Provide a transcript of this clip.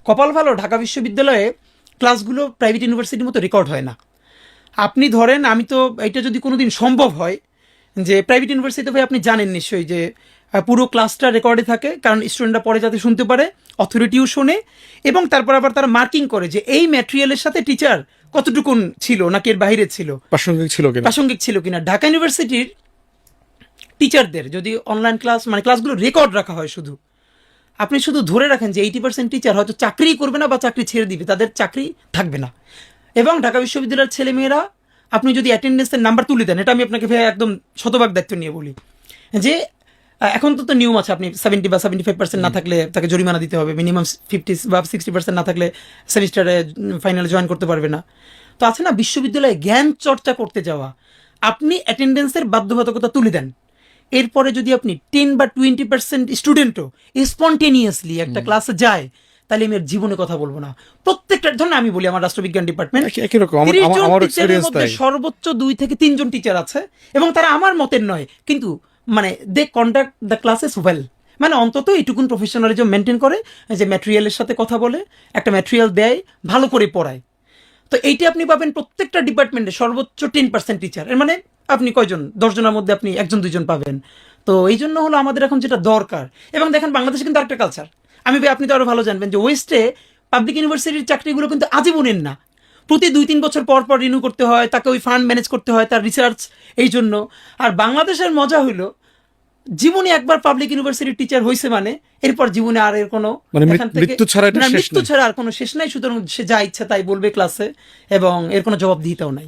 কপাল ভালো, ঢাকা বিশ্ববিদ্যালয়ে ক্লাসগুলো প্রাইভেট ইউনিভার্সিটির মতো রেকর্ড হয় না। আপনি ধরেন, আমি তো এটা যদি কোনো দিন সম্ভব হয় যে প্রাইভেট ইউনিভার্সিটিতে ভাই আপনি জানেন নিশ্চয়ই যে পুরো ক্লাসটা রেকর্ডে থাকে, কারণ স্টুডেন্টরা পরে যাতে শুনতে পারে, অথরিটিও শোনে, এবং তারপর আবার তারা মার্কিং করে যে এই ম্যাটেরিয়ালের সাথে টিচার কতটুকুন ছিল নাকি এর বাইরে ছিল, প্রাসঙ্গিক ছিল কিনা। ঢাকা ইউনিভার্সিটির টিচারদের যদি অনলাইন ক্লাস মানে ক্লাসগুলো রেকর্ড রাখা হয়, শুধু আপনি শুধু ধরে রাখেন যে 80% টিচার হয়তো চাকরিই করবে না বা চাকরি ছেড়ে দিবে, তাদের চাকরি থাকবে না। এবং ঢাকা বিশ্ববিদ্যালয়ের ছেলেমেয়েরা আপনি যদি অ্যাটেন্ডেন্সের নাম্বার তুলে দেন, এটা আমি আপনাকে ভাই একদম শতভাগ দায়িত্ব নিয়ে বলি যে এখন তো নিয়ম আছে, আপনি 70 বা 75% না থাকলে তাকে জরিমানা দিতে হবে, মিনিমাম 50 বা 60% না থাকলে সেমিস্টারে ফাইনালে জয়েন করতে পারবে না। তো আছে না, বিশ্ববিদ্যালয়ে জ্ঞান চর্চা করতে যাওয়া, আপনি অ্যাটেন্ডেন্সের বাধ্যবাধকতা তুলে দেন, এরপরে যদি আপনি 10 বা 20% স্টুডেন্টও স্পন্টেনিয়াসলি একটা ক্লাসে যায়, তাহলে আমি আর জীবনে কথা বলবো না। প্রত্যেকটা ধরনের আমি বলি, আমার রাষ্ট্রবিজ্ঞান ডিপার্টমেন্ট 30 জন টিচারের মধ্যে সর্বোচ্চ 2 থেকে 3 জন টিচার আছে, এবং তারা আমার মতের নয়, কিন্তু মানে দে কন্ডাক্ট দ্য ক্লাসেস ওয়েল, মানে অন্তত এইটুকুন প্রফেশনালিজম মেনটেন করে, যে ম্যাটেরিয়ালের সাথে কথা বলে, একটা ম্যাটেরিয়াল দেয়, ভালো করে পড়ায়। তো এইটা আপনি পাবেন প্রত্যেকটা ডিপার্টমেন্টে সর্বোচ্চ 10% টিচার। এর মানে আপনি কয়জন, 10 জনের মধ্যে আপনি 1-2 জন পাবেন। তো এই জন্য হলো আমাদের এখন যেটা দরকার। এবং দেখেন বাংলাদেশে কিন্তু আরেকটা কালচার, আপনি তো আরো ভালো জানবেন যে ওয়েস্টে পাবলিক ইউনিভার্সিটির চাকরিগুলো কিন্তু আজীবনের না, প্রতি 2-3 বছর পর পর রিনিউ করতে হয়, তাকে ওই ফান্ড ম্যানেজ করতে হয়, তার রিসার্চ, এই জন্য। আর বাংলাদেশের মজা হইলো, জীবনে একবার পাবলিক ইউনিভার্সিটির টিচার হয়েছে মানে এরপর জীবনে আর এর কোনো মৃত্যু ছাড়া আর কোনো শেষ নাই। সুতরাং সে যা ইচ্ছা তাই বলবে ক্লাসে, এবং এর কোনো জবাবদিহিতাও নাই।